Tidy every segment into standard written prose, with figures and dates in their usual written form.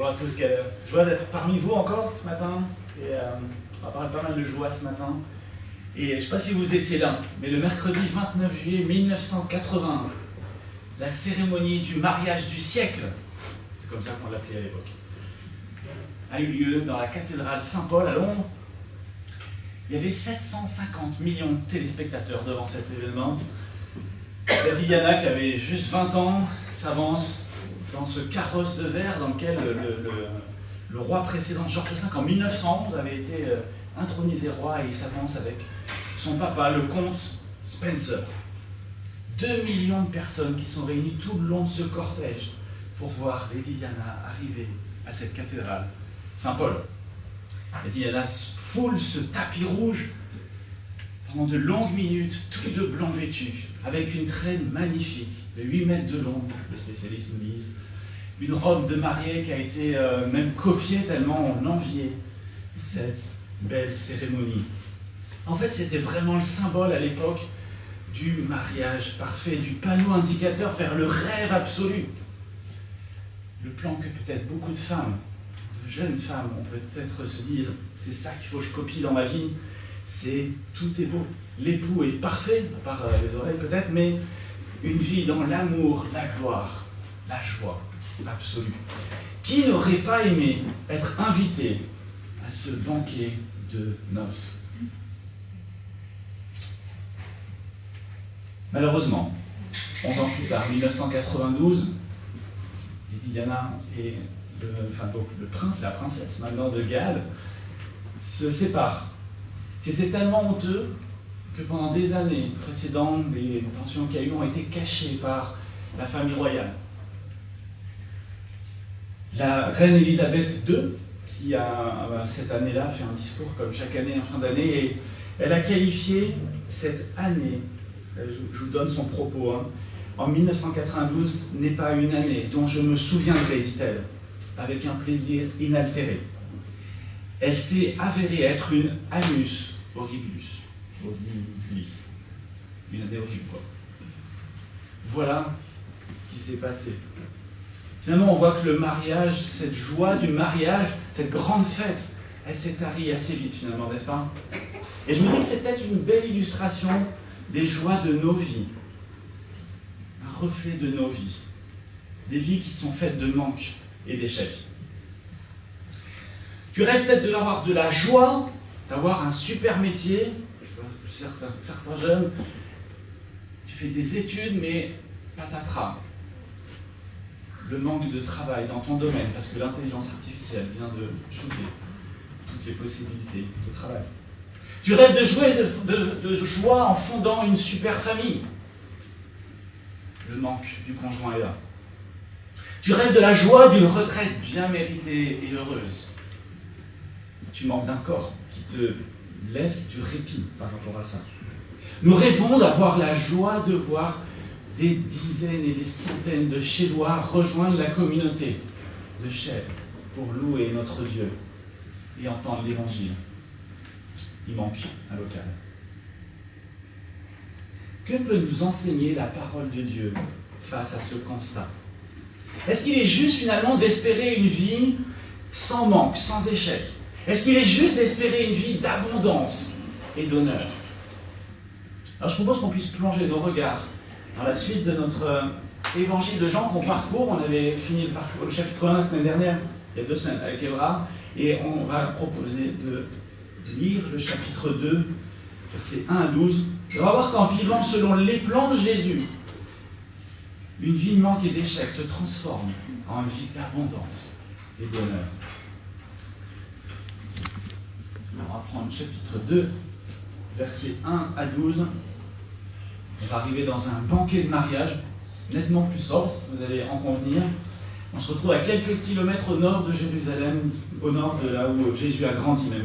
Bonjour à tous, quelle joie d'être parmi vous encore ce matin. Et, on va parler pas mal de joie ce matin. Et je ne sais pas si vous étiez là, mais le mercredi 29 juillet 1980, la cérémonie du mariage du siècle, c'est comme ça qu'on l'appelait à l'époque, a eu lieu dans la cathédrale Saint-Paul à Londres. Il y avait 750 millions de téléspectateurs devant cet événement. La Diana, qui avait juste 20 ans, s'avance dans ce carrosse de verre dans lequel le roi précédent, George V, en 1911, avait été intronisé roi, et il s'avance avec son papa, le comte Spencer. 2 millions de personnes qui sont réunies tout le long de ce cortège pour voir Lady Diana arriver à cette cathédrale Saint-Paul. Lady Diana foule ce tapis rouge pendant de longues minutes, tous de blanc vêtus, avec une traîne magnifique de 8 mètres de long, les spécialistes nous disent, une robe de mariée qui a été même copiée tellement on enviait cette belle cérémonie. En fait, c'était vraiment le symbole à l'époque du mariage parfait, du panneau indicateur vers le rêve absolu. Le plan que peut-être beaucoup de femmes, de jeunes femmes, ont peut-être se dire, c'est ça qu'il faut que je copie dans ma vie, c'est tout est beau. L'époux est parfait, à part les oreilles peut-être, mais une vie dans l'amour, la gloire, la joie absolue. Qui n'aurait pas aimé être invité à ce banquet de noces? Malheureusement, 11 ans plus tard, 1992, Lady Diana et le prince et la princesse maintenant de Galles se séparent. C'était tellement honteux que pendant des années précédentes, les tensions qu'il y a eu ont été cachées par la famille royale. La reine Elisabeth II, qui a cette année-là fait un discours comme chaque année en fin d'année, et elle a qualifié cette année, je vous donne son propos, en 1992 n'est pas une année dont je me souviendrai, dit-elle, avec un plaisir inaltéré. Elle s'est avérée être une annus horribilis. Une année horrible, quoi. Voilà ce qui s'est passé. Finalement, on voit que le mariage, cette joie du mariage, cette grande fête, elle s'est tarie assez vite, finalement, n'est-ce pas? Et je me dis que c'est peut-être une belle illustration des joies de nos vies. Un reflet de nos vies. Des vies qui sont faites de manques et d'échecs. Tu rêves peut-être d'avoir de la joie, d'avoir un super métier. Je vois certains jeunes, tu fais des études, mais patatras. Le manque de travail dans ton domaine, parce que l'intelligence artificielle vient de shooter toutes les possibilités de travail. Tu rêves de jouer de joie en fondant une super famille. Le manque du conjoint est là. Tu rêves de la joie d'une retraite bien méritée et heureuse. Tu manques d'un corps qui te laisse du répit par rapport à ça. Nous rêvons d'avoir la joie de voir des dizaines et des centaines de Chélois rejoindre la communauté de Chelles pour louer notre Dieu et entendre l'Évangile. Il manque un local. Que peut nous enseigner la parole de Dieu face à ce constat? Est-ce qu'il est juste finalement d'espérer une vie sans manque, sans échec? Est-ce qu'il est juste d'espérer une vie d'abondance et d'honneur? Alors je propose qu'on puisse plonger nos regards dans la suite de notre évangile de Jean qu'on parcourt. On avait fini le chapitre 1 la semaine dernière, il y a 2 semaines, avec Évra, et on va proposer de lire le chapitre 2, versets 1 à 12. Et on va voir qu'en vivant selon les plans de Jésus, une vie de manque et d'échec se transforme en une vie d'abondance et d'honneur. On va prendre chapitre 2, versets 1 à 12. On va arriver dans un banquet de mariage, nettement plus sobre, vous allez en convenir. On se retrouve à quelques kilomètres au nord de Jérusalem, au nord de là où Jésus a grandi même.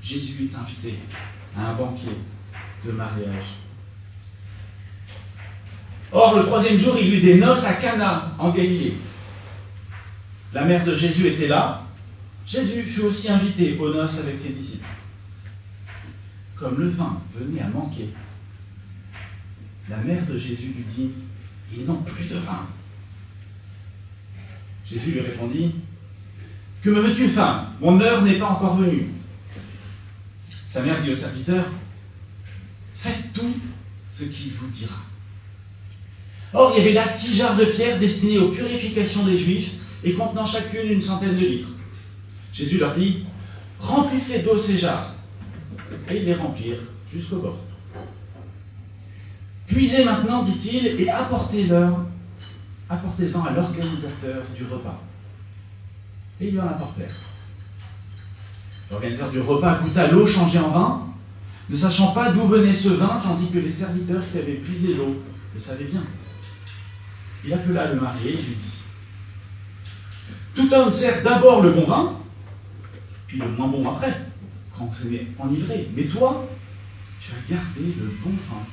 Jésus est invité à un banquet de mariage. Or, le 3e jour, il y eut des noces à Cana, en Galilée. La mère de Jésus était là. Jésus fut aussi invité aux noces avec ses disciples. Comme le vin venait à manquer, la mère de Jésus lui dit « Ils n'ont plus de vin. » Jésus lui répondit, « Que me veux-tu, femme? Mon heure n'est pas encore venue. » Sa mère dit au serviteur, « Faites tout ce qu'il vous dira. » Or, il y avait là 6 jarres de pierre destinées aux purifications des Juifs et contenant chacune une centaine de litres. Jésus leur dit, « Remplissez d'eau ces jarres. » Et ils les remplirent jusqu'au bord. « Puisez maintenant, dit-il, et apportez-en à l'organisateur du repas. » Et ils lui en apportèrent. L'organisateur du repas goûta l'eau changée en vin, ne sachant pas d'où venait ce vin, tandis que les serviteurs qui avaient puisé l'eau le savaient bien. Il appela le marié et lui dit, « Tout homme sert d'abord le bon vin, puis le moins bon après, quand on s'est enivré. Mais toi, tu as gardé le bon vin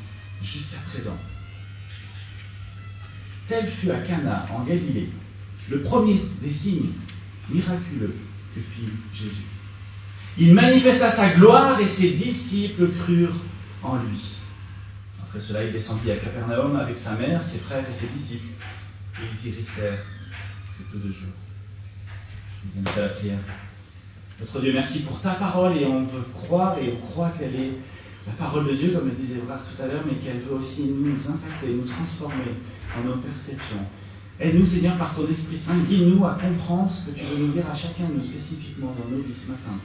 jusqu'à présent. » Tel fut à Cana, en Galilée, le premier des signes miraculeux que fit Jésus. Il manifesta sa gloire et ses disciples crurent en lui. Après cela, il descendit à Capernaum avec sa mère, ses frères et ses disciples, et ils y restèrent que peu de jours. Je vous invite à la prière. Notre Dieu, merci pour ta parole, et on veut croire, et on croit qu'elle est la parole de Dieu, comme le disait Évrard tout à l'heure, mais qu'elle veut aussi nous impacter, nous transformer dans nos perceptions. Aide-nous, Seigneur, par ton Esprit Saint, guide-nous à comprendre ce que tu veux nous dire à chacun de nous spécifiquement dans nos vies ce matin.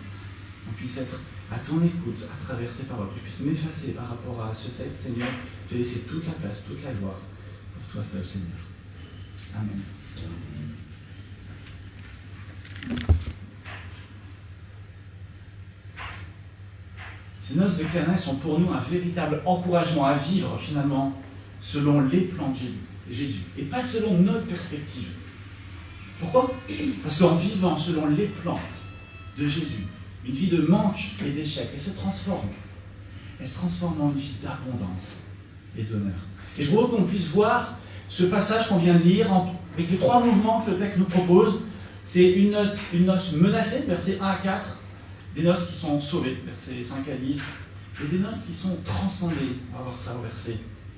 On puisse être à ton écoute à travers ces paroles, que tu puisses m'effacer par rapport à ce texte, Seigneur, te laisser toute la place, toute la gloire pour toi seul, Seigneur. Amen. Ces noces de Cana sont pour nous un véritable encouragement à vivre finalement selon les plans de Jésus et pas selon notre perspective. Pourquoi? Parce qu'en vivant selon les plans de Jésus, une vie de manque et d'échec, elle se transforme. Elle se transforme en une vie d'abondance et d'honneur. Et je voudrais qu'on puisse voir ce passage qu'on vient de lire avec les 3 mouvements que le texte nous propose. C'est une noce menacée, versets 1 à 4, des noces qui sont sauvées, versets 5 à 10, et des noces qui sont transcendées. On va voir ça au verset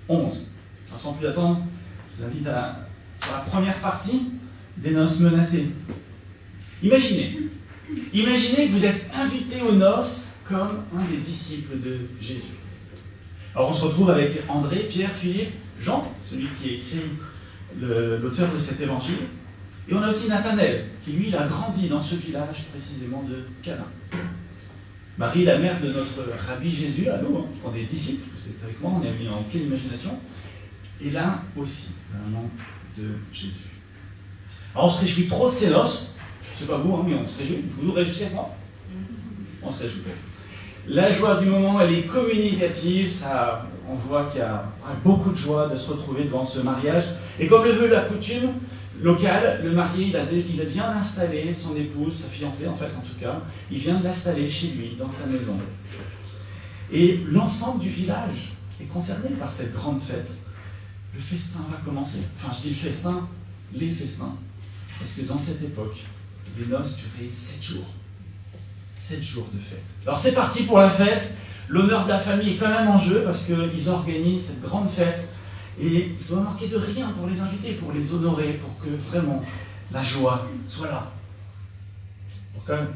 11. Alors, sans plus attendre, je vous invite sur la première partie des noces menacées. Imaginez que vous êtes invité aux noces comme un des disciples de Jésus. Alors on se retrouve avec André, Pierre, Philippe, Jean, celui qui a écrit l'auteur de cet évangile. Et on a aussi Nathanaël, qui lui, il a grandi dans ce village précisément de Cana. Marie, la mère de notre rabbi Jésus, à nous, on est disciples, vous êtes avec moi, on est mis en pleine imagination. Et là aussi, le nom de Jésus. Alors on se réjouit trop de ces noces. Je ne sais pas vous, mais on se réjouit. Vous vous réjouissez avec moi? On se réjouit. La joie du moment, elle est communicative. On voit qu'il y a beaucoup de joie de se retrouver devant ce mariage. Et comme le veut la coutume locale, le marié, il vient d'installer son épouse, sa fiancée en fait en tout cas, il vient de l'installer chez lui, dans sa maison. Et l'ensemble du village est concerné par cette grande fête. Le festin va commencer. Enfin, je dis le festin, les festins. Parce que dans cette époque, les noces duraient 7 jours. 7 jours de fête. Alors c'est parti pour la fête. L'honneur de la famille est quand même en jeu parce qu'ils organisent cette grande fête. Et il doit manquer de rien pour les inviter, pour les honorer, pour que vraiment la joie soit là.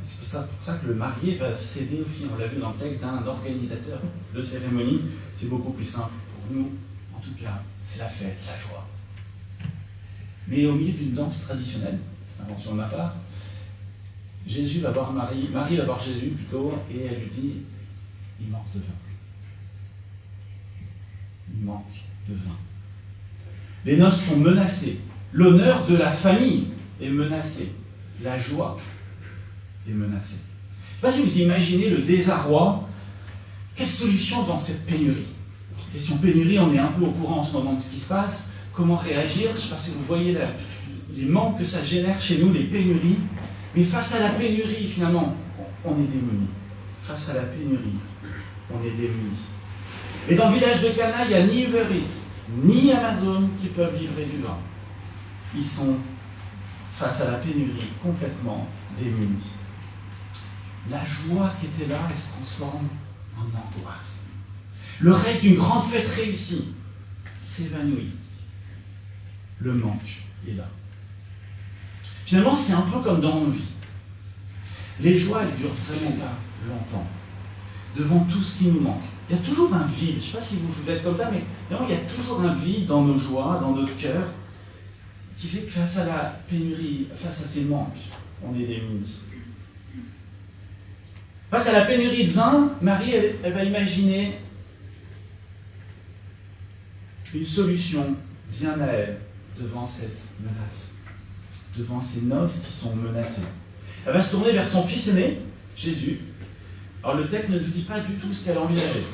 C'est pour ça que le marié va céder au fil. On l'a vu dans le texte d'un organisateur de cérémonie. C'est beaucoup plus simple pour nous. En tout cas, c'est la fête, la joie. Mais au milieu d'une danse traditionnelle, invention de ma part, Jésus va voir Marie va voir Jésus plutôt, et elle lui dit, il manque de vin. Il manque de vin. Les noces sont menacées. L'honneur de la famille est menacé. La joie est menacée. Je ne sais pas si vous imaginez le désarroi. Quelle solution dans cette pénurie? Question pénurie, on est un peu au courant en ce moment de ce qui se passe. Comment réagir? Je ne sais pas si vous voyez les manques que ça génère chez nous, les pénuries. Mais face à la pénurie, finalement, on est démunis. Face à la pénurie, on est démunis. Et dans le village de Cana, il n'y a ni Uber Eats, ni Amazon qui peuvent livrer du vin. Ils sont, face à la pénurie, complètement démunis. La joie qui était là, elle se transforme en angoisse. Le rêve d'une grande fête réussie s'évanouit. Le manque est là. Finalement, c'est un peu comme dans nos vies. Les joies, elles durent vraiment pas longtemps. Devant tout ce qui nous manque. Il y a toujours un vide. Je ne sais pas si vous êtes comme ça, mais non, il y a toujours un vide dans nos joies, dans notre cœur, qui fait que face à la pénurie, face à ces manques, on est démunis. Face à la pénurie de vin, Marie, elle va imaginer une solution bien à elle devant cette menace, devant ces noces qui sont menacées. Elle va se tourner vers son fils aîné, Jésus. Alors le texte ne nous dit pas du tout ce qu'elle envisageait.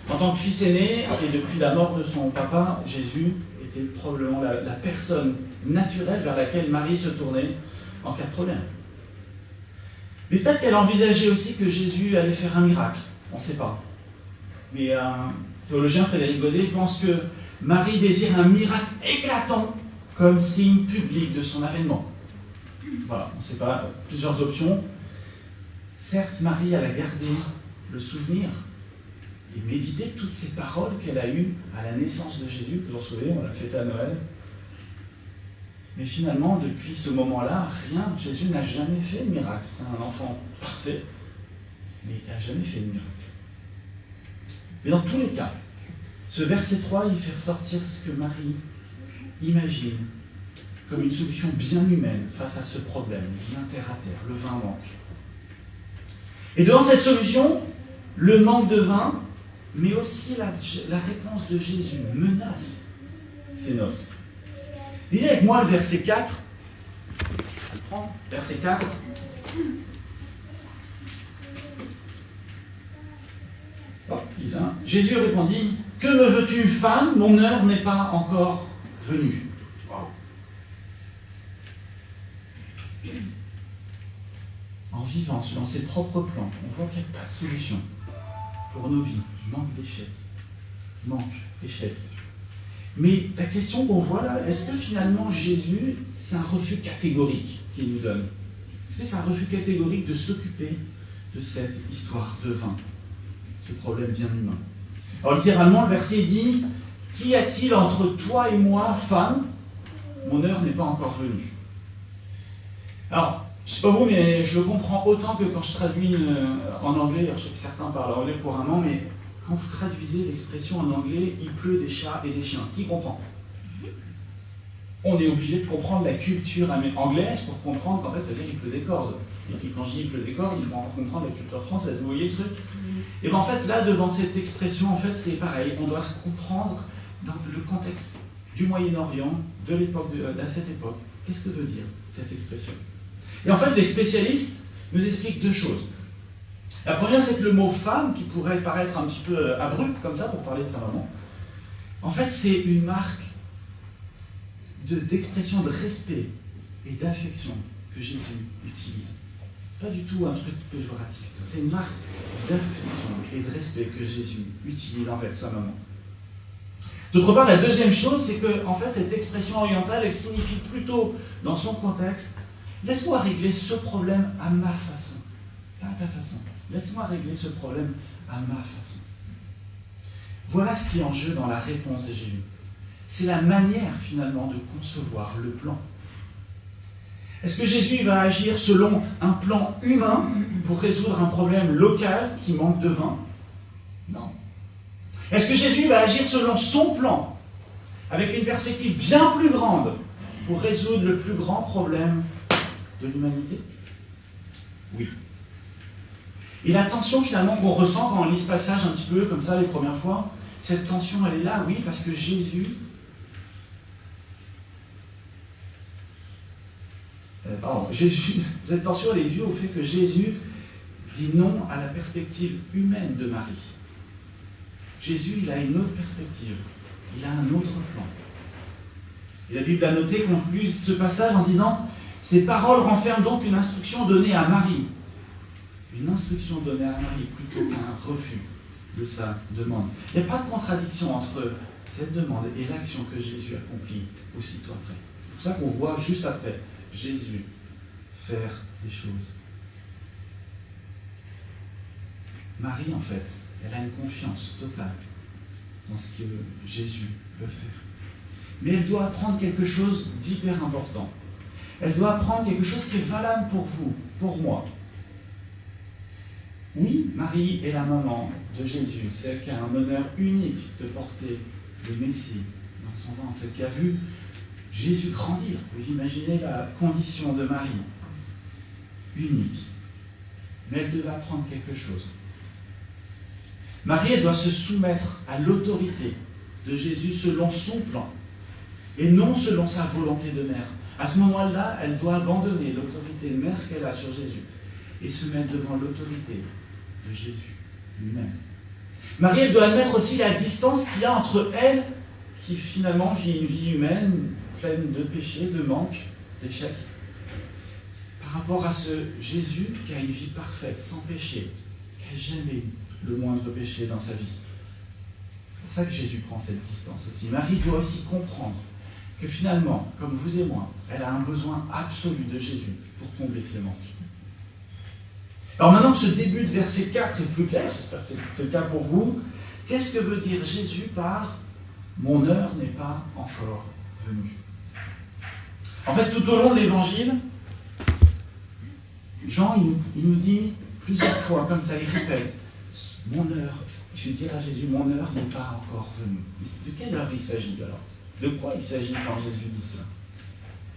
En tant que fils aîné, et depuis la mort de son papa, Jésus était probablement la personne naturelle vers laquelle Marie se tournait en cas de problème. Mais peut-être qu'elle envisageait aussi que Jésus allait faire un miracle. On ne sait pas. Mais un théologien, Frédéric Godet, pense que Marie désire un miracle éclatant comme signe public de son avènement. Voilà, on ne sait pas. Plusieurs options. Certes, Marie, elle a gardé le souvenir et médité toutes ces paroles qu'elle a eues à la naissance de Jésus. Vous vous en souvenez, on l'a fêté à Noël. Mais finalement, depuis ce moment-là, rien, Jésus n'a jamais fait de miracle. C'est un enfant parfait, mais il n'a jamais fait de miracle. Mais dans tous les cas, ce verset 3, il fait ressortir ce que Marie imagine comme une solution bien humaine face à ce problème, bien terre à terre, le vin manque. Et devant cette solution, le manque de vin, mais aussi la réponse de Jésus menace ces noces. Lisez avec moi le verset 4. Je le prends. Verset 4. Oh, Jésus répondit, « Que me veux-tu, femme? Mon heure n'est pas encore venue. » En vivant selon ses propres plans, on voit qu'il n'y a pas de solution pour nos vies. Manque d'échec. Manque, échec. Mais la question qu'on voit là, est-ce que finalement Jésus, c'est un refus catégorique qu'il nous donne? Est-ce que c'est un refus catégorique de s'occuper de cette histoire de vin, ce problème bien humain? Alors littéralement, le verset dit, « Qu'y a-t-il entre toi et moi, femme? Mon heure n'est pas encore venue. » Alors, je ne sais pas vous, mais je le comprends autant que quand je traduis en anglais. Alors, je sais que certains parlent anglais couramment, mais quand vous traduisez l'expression en anglais, il pleut des chats et des chiens. Qui comprend? On est obligé de comprendre la culture anglaise pour comprendre qu'en fait, ça veut dire qu'il pleut des cordes. Et puis quand je dis il pleut des cordes, il faut encore comprendre la culture française. Vous voyez le truc? Et bien en fait, là, devant cette expression, en fait, c'est pareil. On doit se comprendre dans le contexte du Moyen-Orient, de l'époque, à cette époque. Qu'est-ce que veut dire cette expression? Et en fait, les spécialistes nous expliquent deux choses. La première, c'est que le mot femme, qui pourrait paraître un petit peu abrupt comme ça pour parler de sa maman, en fait, c'est une marque d'expression de respect et d'affection que Jésus utilise. Pas du tout un truc péjoratif. C'est une marque d'affection et de respect que Jésus utilise envers sa maman. D'autre part, la deuxième chose, c'est que en fait, cette expression orientale, elle signifie plutôt, dans son contexte, laisse-moi régler ce problème à ma façon, pas à ta façon. Laisse-moi régler ce problème à ma façon. Voilà ce qui est en jeu dans la réponse de Jésus. C'est la manière, finalement, de concevoir le plan. Est-ce que Jésus va agir selon un plan humain pour résoudre un problème local qui manque de vin? Non. Est-ce que Jésus va agir selon son plan, avec une perspective bien plus grande, pour résoudre le plus grand problème de l'humanité? Oui. Et la tension finalement qu'on ressent quand on lit ce passage un petit peu comme ça les premières fois, cette tension elle est là, oui, parce que Jésus, cette tension elle est due au fait que Jésus dit non à la perspective humaine de Marie. Jésus, il a une autre perspective, il a un autre plan. Et la Bible a noté, conclut ce passage en disant « Ces paroles renferment donc une instruction donnée à Marie. » Une instruction donnée à Marie plutôt qu'un refus de sa demande. Il n'y a pas de contradiction entre cette demande et l'action que Jésus accomplit aussitôt après. C'est pour ça qu'on voit juste après Jésus faire des choses. Marie, en fait, elle a une confiance totale dans ce que Jésus veut faire. Mais elle doit apprendre quelque chose d'hyper important. Elle doit apprendre quelque chose qui est valable pour vous, pour moi. Oui, Marie est la maman de Jésus, celle qui a un honneur unique de porter le Messie dans son ventre, celle qui a vu Jésus grandir. Vous imaginez la condition de Marie, unique. Mais elle devait apprendre quelque chose. Marie, elle doit se soumettre à l'autorité de Jésus selon son plan, et non selon sa volonté de mère. À ce moment-là, elle doit abandonner l'autorité mère qu'elle a sur Jésus et se mettre devant l'autorité de Jésus lui-même. Marie, elle doit admettre aussi la distance qu'il y a entre elle, qui finalement vit une vie humaine pleine de péchés, de manques, d'échecs, par rapport à ce Jésus qui a une vie parfaite, sans péché, qui n'a jamais eu le moindre péché dans sa vie. C'est pour ça que Jésus prend cette distance aussi. Marie doit aussi comprendre que finalement, comme vous et moi, elle a un besoin absolu de Jésus pour combler ses manques. Alors maintenant que ce début de verset 4 est plus clair, j'espère que c'est le cas pour vous, qu'est-ce que veut dire Jésus par « mon heure n'est pas encore venue ». En fait, tout au long de l'Évangile, Jean, il nous dit plusieurs fois, comme ça, il répète, « mon heure », il fait dire à Jésus, « mon heure n'est pas encore venue ». De quelle heure il s'agit alors? De quoi il s'agit quand Jésus dit cela?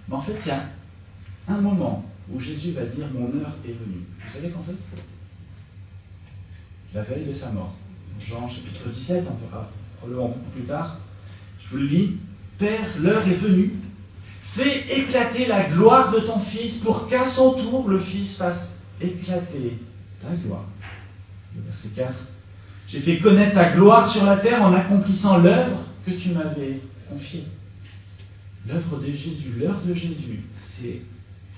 Mais en fait, il y a un moment où Jésus va dire « mon heure est venue ». Vous savez quand c'est? La veille de sa mort. Jean chapitre 17, on verra probablement beaucoup plus tard. Je vous le lis. « Père, l'heure est venue. Fais éclater la gloire de ton Fils pour qu'à son tour le Fils fasse éclater ta gloire. » Le verset 4. « J'ai fait connaître ta gloire sur la terre en accomplissant l'œuvre que tu m'avais confiée. » L'œuvre de Jésus, l'heure de Jésus, c'est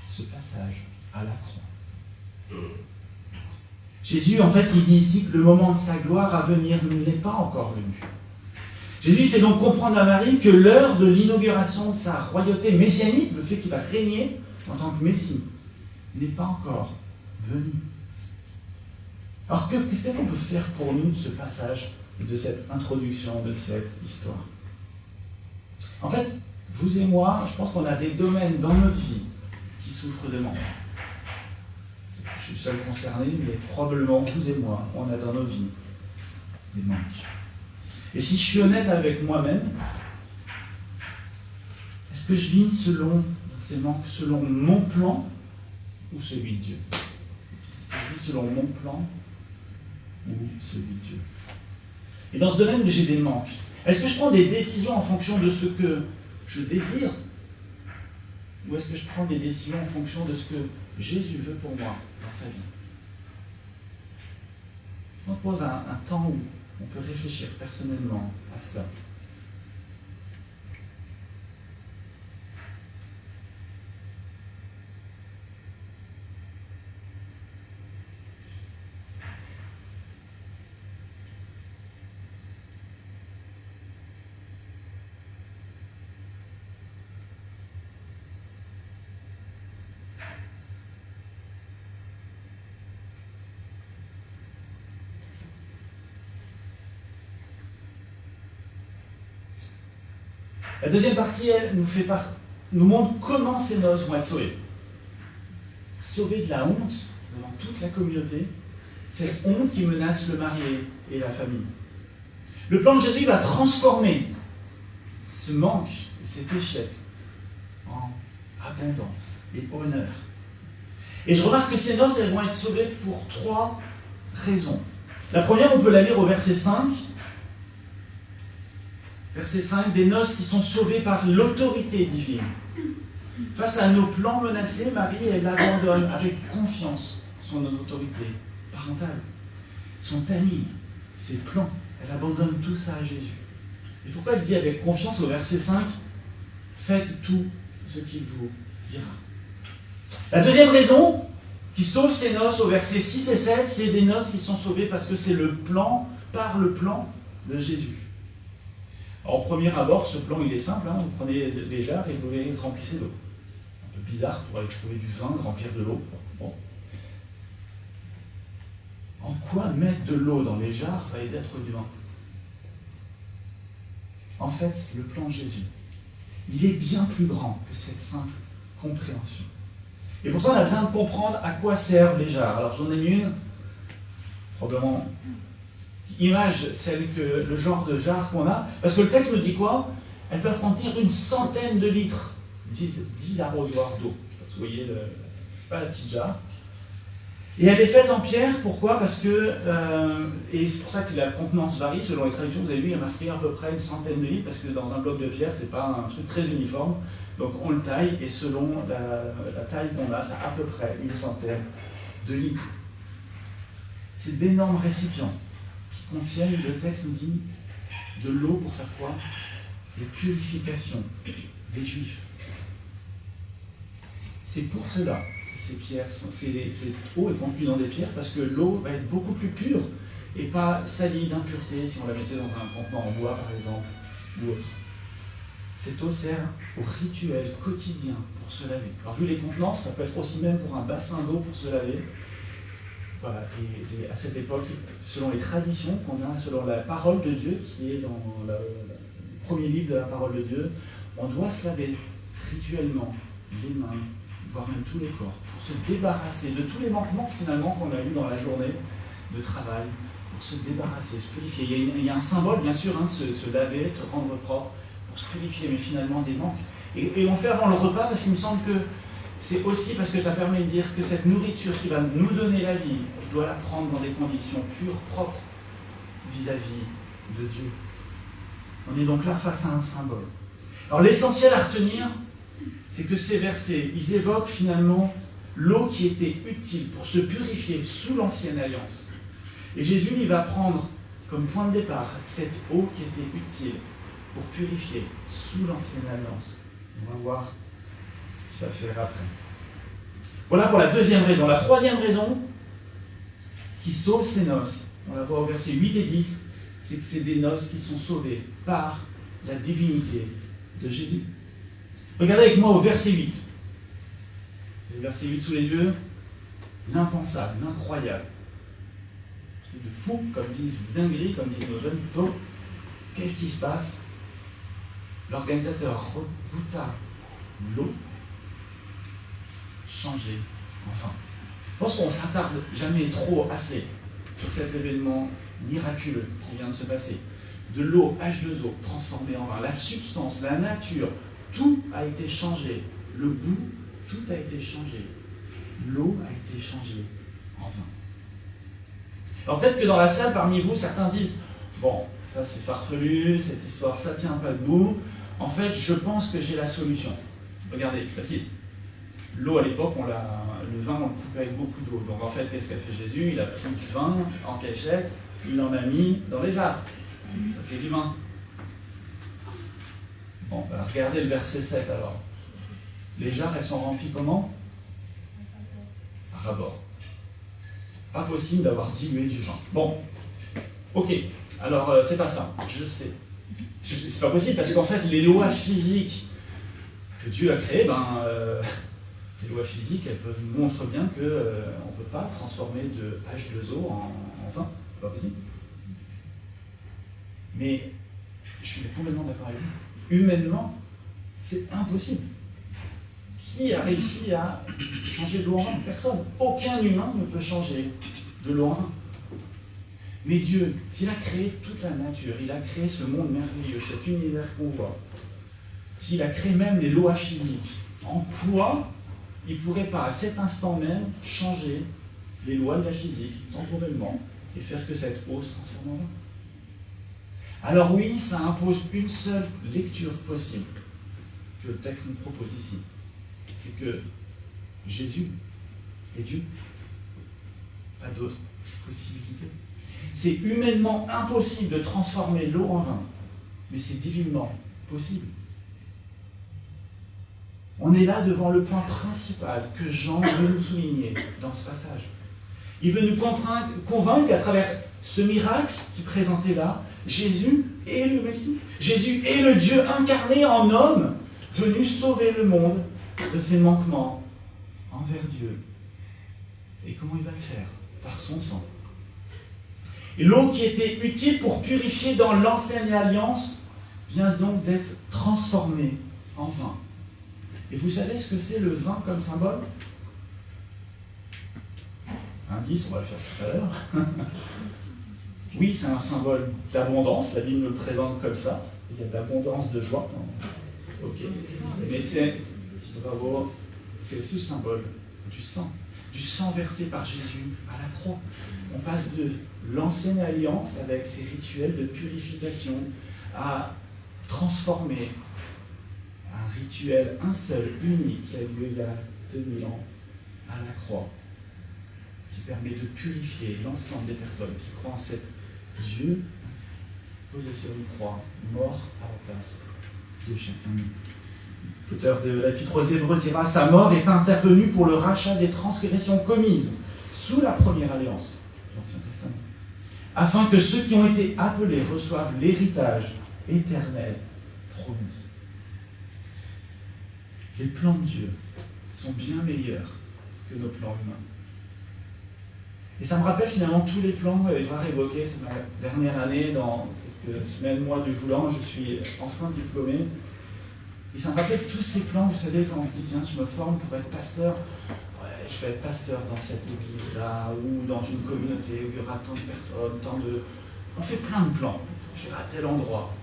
ce passage à la croix. Jésus, en fait, il dit ici que le moment de sa gloire à venir n'est pas encore venu. Jésus fait donc comprendre à Marie que l'heure de l'inauguration de sa royauté messianique, le fait qu'il va régner en tant que Messie, n'est pas encore venu. Alors qu'est-ce qu'on peut faire pour nous de ce passage, de cette introduction, de cette histoire? En fait, vous et moi, je pense qu'on a des domaines dans notre vie qui souffrent de manque. Je suis seul concerné, mais probablement vous et moi, on a dans nos vies des manques. Et si je suis honnête avec moi-même, est-ce que je vis selon ces manques, selon mon plan ou celui de Dieu? Est-ce que je vis selon mon plan ou celui de Dieu? Et dans ce domaine où j'ai des manques, est-ce que je prends des décisions en fonction de ce que je désire? Ou est-ce que je prends des décisions en fonction de ce que Jésus veut pour moi dans sa vie? On pose un temps où on peut réfléchir personnellement à ça. La deuxième partie, elle, nous montre comment ces noces vont être sauvées. Sauvées de la honte devant toute la communauté, cette honte qui menace le marié et la famille. Le plan de Jésus va transformer ce manque et cet échec en abondance et honneur. Et je remarque que ces noces, elles vont être sauvées pour 3 raisons. La première, on peut la lire au verset 5. Verset 5, des noces qui sont sauvées par l'autorité divine. Face à nos plans menacés, Marie, elle abandonne avec confiance son autorité parentale, son timing, ses plans. Elle abandonne tout ça à Jésus. Et pourquoi elle dit avec confiance au verset 5, faites tout ce qu'il vous dira. La deuxième raison qui sauve ces noces au verset 6 et 7, c'est des noces qui sont sauvées parce que c'est le plan, par le plan de Jésus. Alors, au premier abord, ce plan, il est simple. Vous prenez les jarres et vous les remplissez d'eau. Un peu bizarre pour aller trouver du vin, de remplir de l'eau. Bon. En quoi mettre de l'eau dans les jarres va aider à trouver du vin? En fait, le plan de Jésus, il est bien plus grand que cette simple compréhension. Et pour ça, on a besoin de comprendre à quoi servent les jarres. Alors j'en ai une, probablement, qui image le genre de jarre qu'on a, parce que le texte me dit quoi? Elles peuvent contenir une centaine de litres, 10 arrosoirs d'eau. Vous voyez, c'est pas la petite jarre. Et elle est faite en pierre, pourquoi? Parce que, et c'est pour ça que la contenance varie, selon les traductions, vous avez vu, il y a marqué à peu près une centaine de litres, parce que dans un bloc de pierre, c'est pas un truc très uniforme. Donc on le taille, et selon la taille qu'on a, c'est à peu près une centaine de litres. C'est d'énormes récipients qui contiennent, le texte nous dit, de l'eau pour faire quoi? Des purifications des Juifs. C'est pour cela que ces pierres, cette eau est contenue dans des pierres, parce que l'eau va être beaucoup plus pure et pas salie d'impureté si on la mettait dans un contenant en bois par exemple ou autre. Cette eau sert au rituel quotidien pour se laver. Alors vu les contenants, ça peut être aussi même pour un bassin d'eau pour se laver. Voilà, et à cette époque, selon les traditions qu'on a, selon la parole de Dieu qui est dans le premier livre de la parole de Dieu, on doit se laver rituellement les mains, voire même tous les corps, pour se débarrasser de tous les manquements finalement qu'on a eu dans la journée de travail, pour se débarrasser, se purifier. Il y a un symbole bien sûr de se laver, de se rendre propre, pour se purifier, mais finalement des manques. Et on fait avant le repas parce qu'il me semble que c'est aussi parce que ça permet de dire que cette nourriture qui va nous donner la vie, je dois la prendre dans des conditions pures, propres, vis-à-vis de Dieu. On est donc là face à un symbole. Alors l'essentiel à retenir, c'est que ces versets, ils évoquent finalement l'eau qui était utile pour se purifier sous l'ancienne alliance. Et Jésus, il va prendre comme point de départ cette eau qui était utile pour purifier sous l'ancienne alliance. On va voir ce qu'il va faire après. Voilà pour la deuxième raison. La troisième raison qui sauve ces noces, on la voit au verset 8 et 10, c'est que c'est des noces qui sont sauvées par la divinité de Jésus. Regardez avec moi au verset 8. Le verset 8 sous les yeux. L'impensable, l'incroyable. Un truc de fou, comme disent, dinguerie, comme disent nos jeunes plutôt. Qu'est-ce qui se passe? L'organisateur goûta l'eau changée enfin. Je pense qu'on ne s'attarde jamais trop assez sur cet événement miraculeux qui vient de se passer. De l'eau H2O transformée en vin, la substance, la nature, tout a été changé. Le goût, tout a été changé. L'eau a été changée en vin. Alors peut-être que dans la salle, parmi vous, certains disent « Bon, ça c'est farfelu, cette histoire, ça tient pas debout. En fait, je pense que j'ai la solution. » Regardez, c'est facile. L'eau à l'époque, le vin, on le coupait avec beaucoup d'eau. Donc en fait, qu'est-ce qu'a fait Jésus? Il a pris du vin en cachette, il en a mis dans les jarres. Ça fait du vin. Bon, alors regardez le verset 7 alors. Les jarres, elles sont remplies comment? À rabord. Pas possible d'avoir dilué du vin. Bon, ok, alors c'est pas ça, je sais. C'est pas possible parce qu'en fait, les lois physiques que Dieu a créées, les lois physiques, elles montrent bien qu'on ne peut pas transformer de H2O en vin. C'est pas possible. Mais je suis complètement d'accord avec vous. Humainement, c'est impossible. Qui a réussi à changer de l'eau en vin? Personne. Aucun humain ne peut changer de l'eau en vin. Mais Dieu, s'il a créé toute la nature, il a créé ce monde merveilleux, cet univers qu'on voit, s'il a créé même les lois physiques, en quoi il ne pourrait pas à cet instant même changer les lois de la physique temporellement et faire que cette eau se transforme en vin? Alors oui, ça impose une seule lecture possible que le texte nous propose ici. C'est que Jésus est Dieu. Pas d'autre possibilité. C'est humainement impossible de transformer l'eau en vin, mais c'est divinement possible. On est là devant le point principal que Jean veut nous souligner dans ce passage. Il veut nous convaincre qu'à travers ce miracle qui présentait là, Jésus est le Messie. Jésus est le Dieu incarné en homme, venu sauver le monde de ses manquements envers Dieu. Et comment il va le faire? Par son sang. Et l'eau qui était utile pour purifier dans l'ancienne alliance vient donc d'être transformée en vin. Et vous savez ce que c'est le vin comme symbole? Indice, on va le faire tout à l'heure. Oui, c'est un symbole d'abondance, la Bible me le présente comme ça. Il y a d'abondance de joie. Ok. Mais c'est, bravo, c'est aussi le symbole du sang versé par Jésus à la croix. On passe de l'ancienne alliance avec ses rituels de purification à transformer un rituel, un seul, unique, qui a eu lieu il y a 2000 ans à la croix, qui permet de purifier l'ensemble des personnes qui croient en cet Dieu posé sur une croix, mort à la place de chacun de nous. L'auteur de l'Épître aux Hébreux dira: sa mort est intervenue pour le rachat des transgressions commises sous la première alliance, l'Ancien Testament, afin que ceux qui ont été appelés reçoivent l'héritage éternel promis. Les plans de Dieu sont bien meilleurs que nos plans humains. Et ça me rappelle finalement tous les plans que Évrard évoquait, c'est ma dernière année, dans quelques semaines, mois du voulant, je suis enfin diplômé. Et ça me rappelle tous ces plans, vous savez, quand on dit tiens, je me forme pour être pasteur, ouais, je vais être pasteur dans cette église-là, ou dans une communauté où il y aura tant de personnes, tant de... On fait plein de plans, j'irai à tel endroit.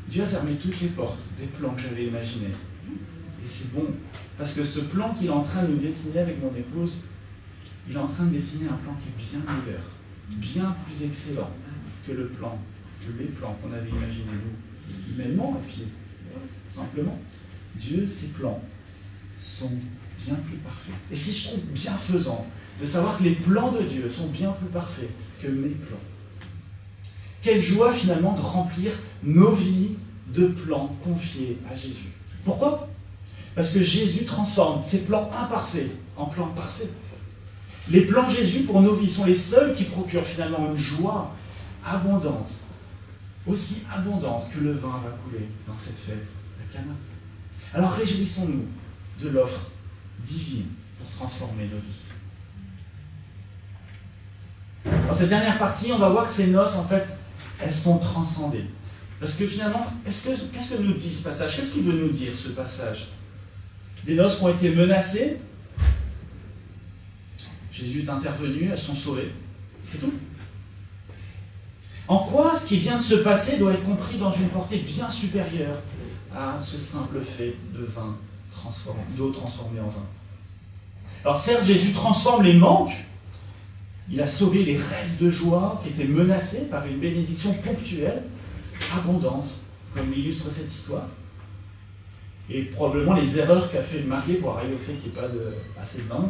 Dieu a fermé toutes les portes des plans que j'avais imaginés. Et c'est bon, parce que ce plan qu'il est en train de nous dessiner avec mon épouse, il est en train de dessiner un plan qui est bien meilleur, bien plus excellent que les plans qu'on avait imaginés nous, humainement, et puis simplement. Dieu, ses plans sont bien plus parfaits. Et si je trouve bienfaisant de savoir que les plans de Dieu sont bien plus parfaits que mes plans, quelle joie finalement de remplir nos vies de plans confiés à Jésus. Pourquoi? Parce que Jésus transforme ses plans imparfaits en plans parfaits. Les plans de Jésus pour nos vies sont les seuls qui procurent finalement une joie abondante, aussi abondante que le vin va couler dans cette fête à Cana. Alors réjouissons-nous de l'offre divine pour transformer nos vies. Dans cette dernière partie, on va voir que ces noces, en fait, elles sont transcendées. Parce que finalement, qu'est-ce que nous dit ce passage? Qu'est-ce qu'il veut nous dire, ce passage? Des noces qui ont été menacées, Jésus est intervenu, elles sont sauvées. C'est tout. En quoi ce qui vient de se passer doit être compris dans une portée bien supérieure à ce simple fait d'eau transformée en vin? Alors certes, Jésus transforme les manques. Il a sauvé les rêves de joie qui étaient menacés par une bénédiction ponctuelle, abondante, comme l'illustre cette histoire. Et probablement les erreurs qu'a fait le marié pour arriver au fait qu'il n'y ait pas assez de vin,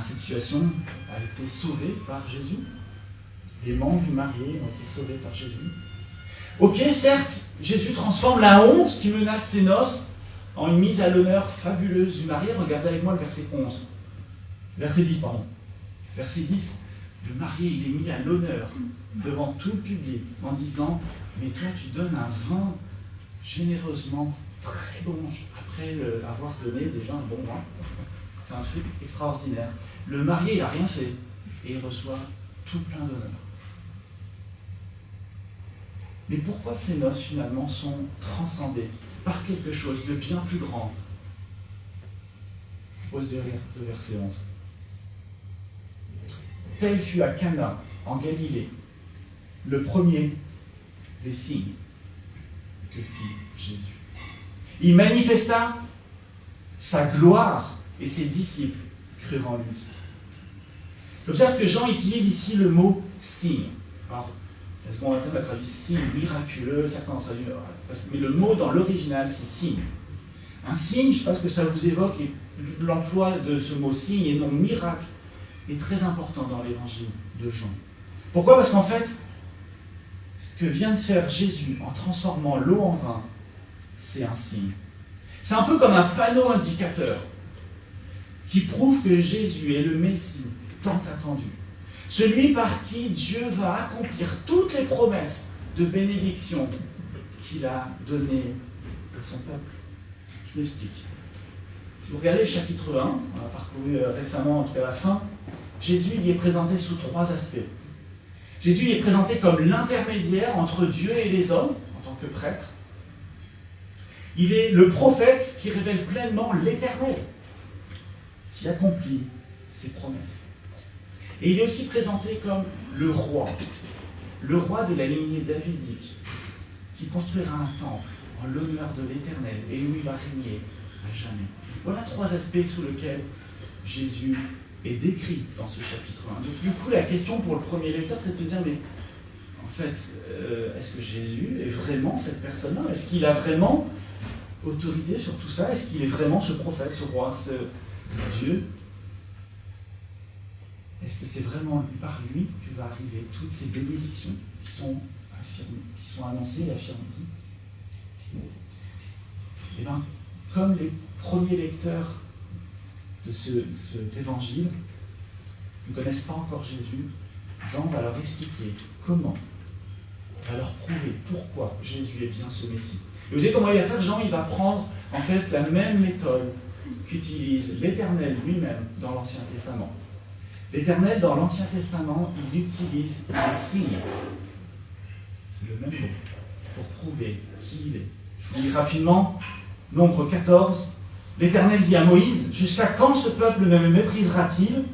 cette situation a été sauvée par Jésus. Les manques du marié ont été sauvés par Jésus. Ok, certes, Jésus transforme la honte qui menace ses noces en une mise à l'honneur fabuleuse du marié. Regardez avec moi le verset 11. Verset 10, pardon. Verset 10, le marié, il est mis à l'honneur devant tout le public en disant: mais toi, tu donnes un vin généreusement très bon, après avoir donné déjà un bon vin. C'est un truc extraordinaire. Le marié, il n'a rien fait et il reçoit tout plein d'honneur. Mais pourquoi ces noces, finalement, sont transcendées par quelque chose de bien plus grand? Osez lire le verset 11. Tel fut à Cana, en Galilée, le premier des signes que fit Jésus. Il manifesta sa gloire et ses disciples crurent en lui. J'observe que Jean utilise ici le mot signe. Alors, la seconde a traduit signe miraculeux, certains ont traduit, mais le mot dans l'original c'est signe. Un signe, je ne sais pas ce que ça vous évoque, et l'emploi de ce mot signe et non miracle est très important dans l'évangile de Jean. Pourquoi? Parce qu'en fait, ce que vient de faire Jésus en transformant l'eau en vin, c'est un signe. C'est un peu comme un panneau indicateur qui prouve que Jésus est le Messie tant attendu. Celui par qui Dieu va accomplir toutes les promesses de bénédiction qu'il a données à son peuple. Je m'explique. Si vous regardez le chapitre 1, on a parcouru récemment, en tout cas la fin, Jésus y est présenté sous 3 aspects. Jésus y est présenté comme l'intermédiaire entre Dieu et les hommes, en tant que prêtre. Il est le prophète qui révèle pleinement l'Éternel, qui accomplit ses promesses. Et il est aussi présenté comme le roi de la lignée davidique, qui construira un temple en l'honneur de l'Éternel et où il va régner à jamais. Voilà 3 aspects sous lesquels Jésus est décrit dans ce chapitre 1. Donc, du coup, la question pour le premier lecteur, c'est de se dire, mais en fait, est-ce que Jésus est vraiment cette personne-là? Est-ce qu'il a vraiment autorité sur tout ça? Est-ce qu'il est vraiment ce prophète, ce roi, ce Dieu? Est-ce que c'est vraiment par lui que va arriver toutes ces bénédictions qui sont affirmées, qui sont annoncées et affirmées? Eh bien, comme les premiers lecteurs de cet évangile ne connaissent pas encore Jésus, Jean va leur expliquer comment, va leur prouver pourquoi Jésus est bien ce Messie. Et vous savez comment il va faire? Jean, il va prendre en fait la même méthode qu'utilise l'Éternel lui-même dans l'Ancien Testament. L'Éternel, dans l'Ancien Testament, il utilise les signes. C'est le même mot, pour prouver qui il est. Je vous lis rapidement, Nombre 14. L'Éternel dit à Moïse, « Jusqu'à quand ce peuple ne me méprisera-t-il?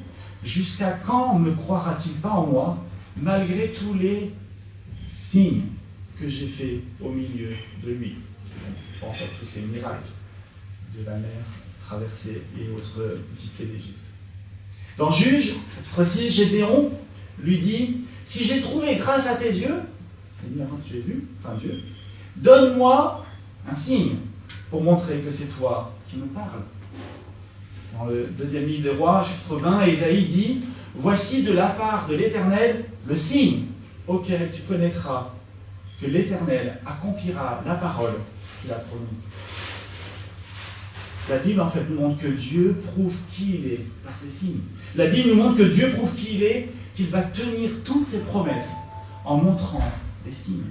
Jusqu'à quand ne croira-t-il pas en moi, malgré tous les signes que j'ai faits au milieu de lui ?» Je pense à tous ces miracles de la mer traversée et autres diplômés d'Égypte. Dans Juge, cette fois-ci, Gédéon lui dit, « Si j'ai trouvé grâce à tes yeux, Seigneur, j'ai vu, enfin Dieu, donne-moi un signe pour montrer que c'est toi qui me parles. » Dans le 2e livre des Rois, chapitre 20, Ésaïe dit, « Voici de la part de l'Éternel le signe auquel tu connaîtras que l'Éternel accomplira la parole qu'il a promise. » La Bible, en fait, nous montre que Dieu prouve qui il est par des signes. La Bible nous montre que Dieu prouve qui il est, qu'il va tenir toutes ses promesses en montrant des signes.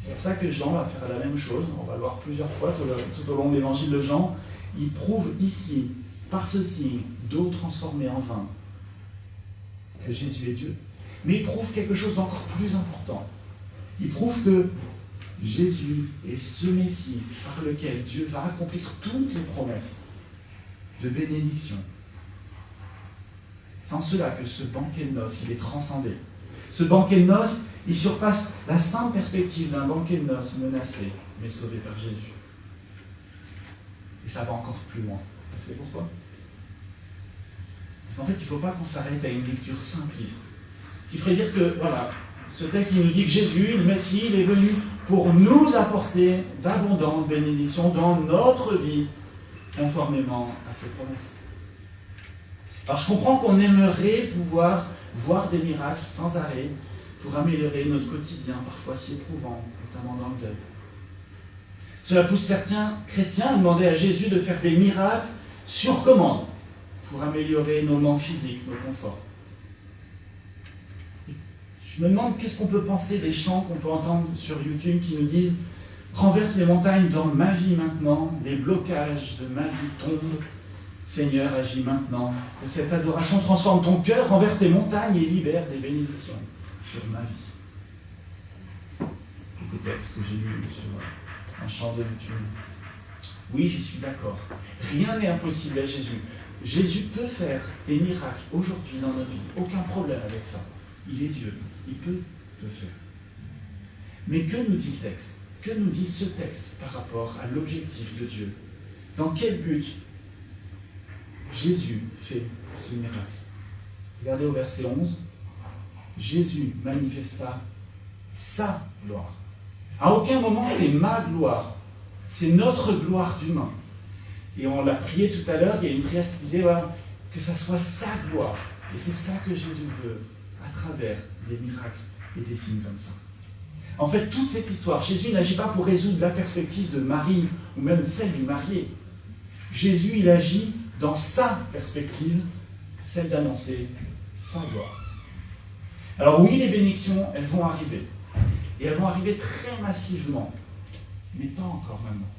C'est pour ça que Jean va faire la même chose. On va le voir plusieurs fois tout au long de l'évangile de Jean. Il prouve ici, par ce signe, d'eau transformée en vin, que Jésus est Dieu. Mais il prouve quelque chose d'encore plus important. Il prouve que Jésus est ce Messie par lequel Dieu va accomplir toutes les promesses de bénédiction. C'est en cela que ce banquet de noces, il est transcendé. Ce banquet de noces, il surpasse la simple perspective d'un banquet de noces menacé, mais sauvé par Jésus. Et ça va encore plus loin. Vous savez pourquoi? Parce qu'en fait, il ne faut pas qu'on s'arrête à une lecture simpliste, qui ferait dire que, voilà, ce texte, il nous dit que Jésus, le Messie, il est venu pour nous apporter d'abondantes bénédictions dans notre vie, conformément à ses promesses. Alors je comprends qu'on aimerait pouvoir voir des miracles sans arrêt pour améliorer notre quotidien, parfois si éprouvant, notamment dans le deuil. Cela pousse certains chrétiens à demander à Jésus de faire des miracles sur commande pour améliorer nos manques physiques, nos conforts. Je me demande qu'est-ce qu'on peut penser des chants qu'on peut entendre sur YouTube qui nous disent « Renverse les montagnes dans ma vie maintenant, les blocages de ma vie tombent, Seigneur, agis maintenant, que cette adoration transforme ton cœur, renverse les montagnes et libère des bénédictions sur ma vie. » C'est des textes que j'ai lus sur un chant de YouTube. Oui, je suis d'accord. Rien n'est impossible à Jésus. Jésus peut faire des miracles aujourd'hui dans notre vie. Aucun problème avec ça. Il est Dieu. Il peut le faire. Mais que nous dit le texte? Que nous dit ce texte par rapport à l'objectif de Dieu? Dans quel but Jésus fait ce miracle? Regardez au verset 11. Jésus manifesta sa gloire. À aucun moment c'est ma gloire. C'est notre gloire d'humain. Et on l'a prié tout à l'heure, il y a une prière qui disait voilà, que ça soit sa gloire. Et c'est ça que Jésus veut à travers des miracles et des signes comme ça. En fait, toute cette histoire, Jésus n'agit pas pour résoudre la perspective de Marie ou même celle du marié. Jésus, il agit dans sa perspective, celle d'annoncer sa gloire. Alors oui, les bénédictions, elles vont arriver. Et elles vont arriver très massivement, mais pas encore maintenant.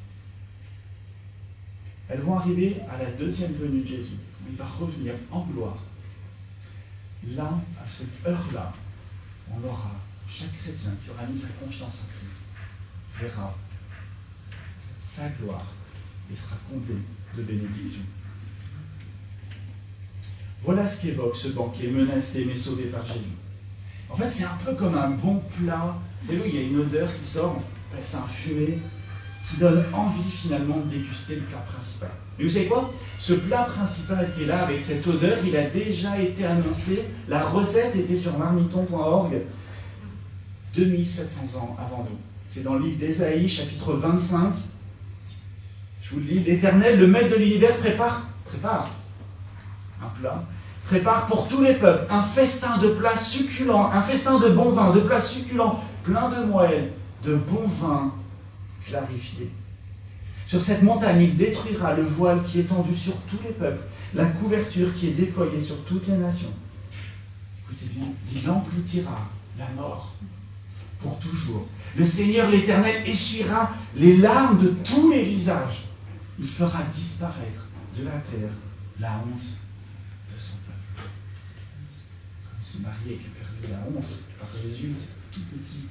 Elles vont arriver à la deuxième venue de Jésus. Il va revenir en gloire. Là, à cette heure-là, on aura, chaque chrétien qui aura mis sa confiance en Christ, verra sa gloire et sera comblé de bénédictions. Voilà ce qu'évoque ce banquet menacé mais sauvé par Jésus. En fait, c'est un peu comme un bon plat. C'est là où il y a une odeur qui sort, c'est un fumé qui donne envie finalement de déguster le plat principal. Et vous savez quoi? Ce plat principal qui est là, avec cette odeur, il a déjà été annoncé. La recette était sur marmiton.org 2700 ans avant nous. C'est dans le livre d'Ésaïe, chapitre 25. Je vous le lis. L'Éternel, le maître de l'univers, prépare un plat, prépare pour tous les peuples un festin de plats succulents, un festin de bon vin, de plats succulents, plein de moelle, de bon vin clarifié. Sur cette montagne, il détruira le voile qui est tendu sur tous les peuples, la couverture qui est déployée sur toutes les nations. Écoutez bien, il engloutira la mort pour toujours. Le Seigneur l'Éternel essuiera les larmes de tous les visages. Il fera disparaître de la terre la honte de son peuple. Comme ce marié qui a perdu la honte par Jésus, c'est tout petit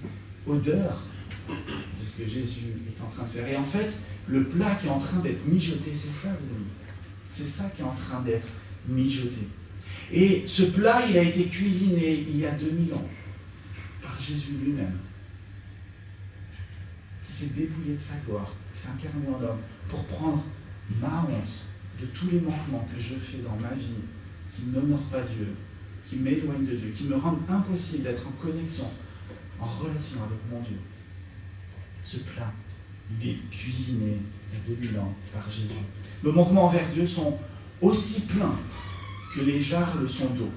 odeur de ce que Jésus est en train de faire. Et en fait, le plat qui est en train d'être mijoté, c'est ça, les amis. C'est ça qui est en train d'être mijoté. Et ce plat, il a été cuisiné il y a 2000 ans par Jésus lui-même, qui s'est dépouillé de sa gloire, qui s'est incarné en homme, pour prendre ma honte de tous les manquements que je fais dans ma vie, qui n'honorent pas Dieu, qui m'éloignent de Dieu, qui me rendent impossible d'être en connexion, en relation avec mon Dieu. Ce plat, il est cuisiné il y a 2000 ans par Jésus. Nos manquements envers Dieu sont aussi pleins que les jarres le sont d'eau.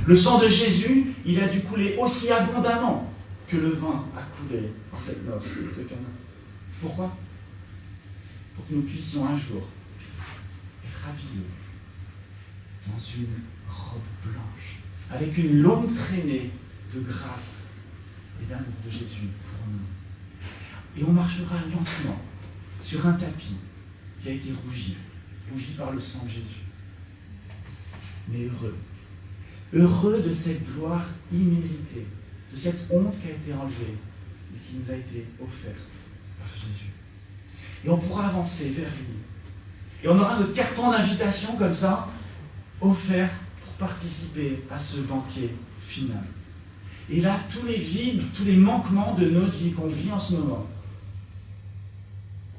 Le sang de Jésus, il a dû couler aussi abondamment que le vin a coulé dans cette noce de Cana. Pourquoi? Pour que nous puissions un jour être habillés dans une robe blanche, avec une longue traînée de grâce et d'amour de Jésus pour nous. Et on marchera lentement sur un tapis qui a été rougi par le sang de Jésus. Mais heureux de cette gloire imméritée, de cette honte qui a été enlevée et qui nous a été offerte par Jésus. Et on pourra avancer vers lui. Et on aura notre carton d'invitation comme ça, offert pour participer à ce banquet final. Et là, tous les vides, tous les manquements de notre vie qu'on vit en ce moment,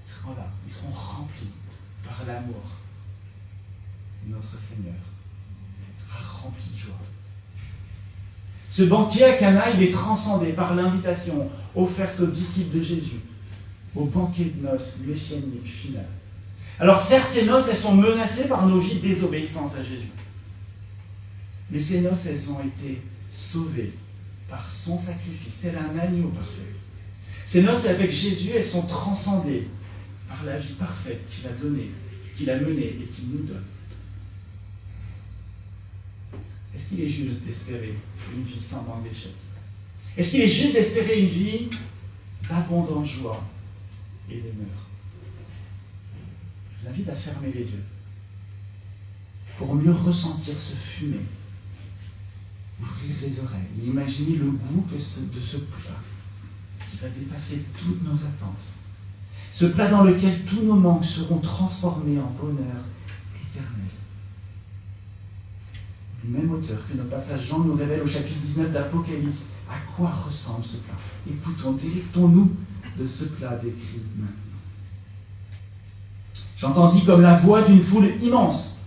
ils seront là, ils seront remplis par l'amour de notre Seigneur. Il sera rempli de joie. Ce banquet à Cana, il est transcendé par l'invitation offerte aux disciples de Jésus, au banquet de noces messianique final. Alors certes, ces noces, elles sont menacées par nos vies de désobéissance à Jésus. Mais ces noces, elles ont été sauvées par son sacrifice, tel un agneau parfait. Ces noces avec Jésus, elles sont transcendées par la vie parfaite qu'il a donnée, qu'il a menée et qu'il nous donne. Est-ce qu'il est juste d'espérer une vie sans manque d'échec? Est-ce qu'il est juste d'espérer une vie d'abondante joie et d'honneur? Je vous invite à fermer les yeux pour mieux ressentir ce fumet. Ouvrir les oreilles et imaginer le goût de ce plat qui va dépasser toutes nos attentes. Ce plat dans lequel tous nos manques seront transformés en bonheur éternel. Le même auteur que notre passage Jean nous révèle au chapitre 19 d'Apocalypse à quoi ressemble ce plat. Écoutons, délectons-nous de ce plat décrit maintenant. J'entendis comme la voix d'une foule immense.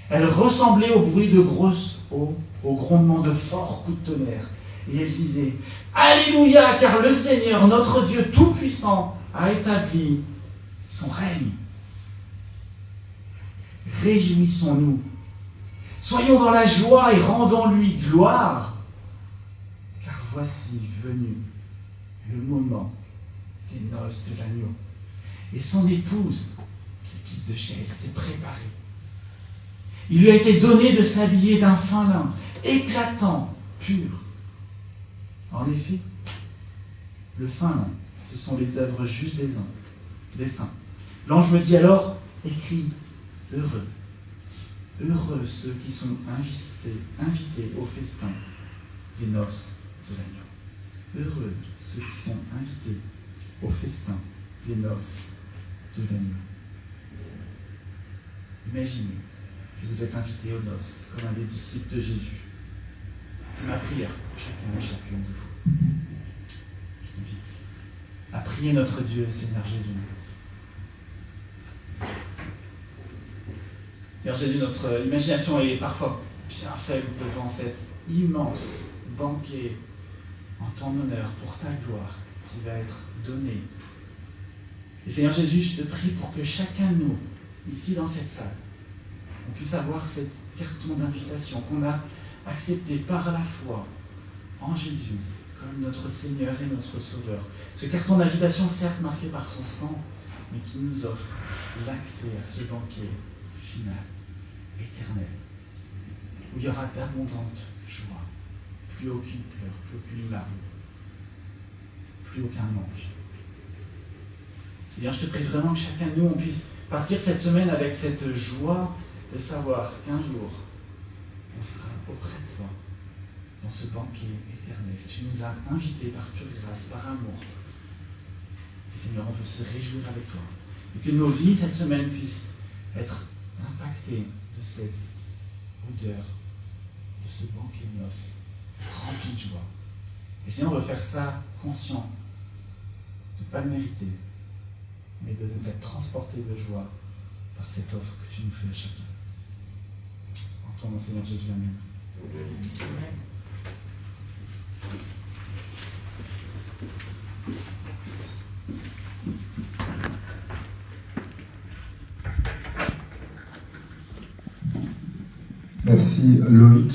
Elle ressemblait au bruit de grosses eaux, au grondement de forts coups de tonnerre. Et elle disait « Alléluia, car le Seigneur, notre Dieu Tout-Puissant, a établi son règne. Réjouissons-nous. Soyons dans la joie et rendons-lui gloire, car voici venu le moment des noces de l'agneau. Et son épouse, l'église de Chéret, s'est préparée. Il lui a été donné de s'habiller d'un fin lin, éclatant, pur. En effet, le fin lin, ce sont les œuvres justes des saints. L'ange me dit alors, écris, heureux. Heureux ceux qui sont invités au festin des noces de l'agneau. Heureux ceux qui sont invités au festin des noces de l'agneau. Imaginez que vous êtes invité aux noces comme un des disciples de Jésus. C'est ma prière pour chacun et chacune de vous. Je vous invite à prier notre Dieu et Seigneur Jésus. Seigneur Jésus, notre imagination est parfois bien faible devant cet immense banquet en ton honneur pour ta gloire qui va être donné. Et Seigneur Jésus, je te prie pour que chacun de nous, ici dans cette salle, on puisse avoir cette carton d'invitation qu'on a accepté par la foi en Jésus comme notre Seigneur et notre Sauveur. Ce carton d'invitation, certes marqué par son sang, mais qui nous offre l'accès à ce banquet final, éternel, où il y aura d'abondantes joies, plus aucune pleur, plus aucune larme, plus aucun manque. Seigneur, je te prie vraiment que chacun de nous, on puisse partir cette semaine avec cette joie de savoir qu'un jour, on sera auprès de toi, dans ce banquet éternel. Tu nous as invités par pure grâce, par amour. Et Seigneur, on veut se réjouir avec toi. Et que nos vies cette semaine puissent être impactées de cette odeur, de ce banquet de noces, rempli de joie. Et Seigneur, on veut faire ça conscient de ne pas le mériter, mais d'être transporté de joie par cette offre que tu nous fais à chacun. En ton nom, Seigneur Jésus, amen. Amen. Merci Loïc.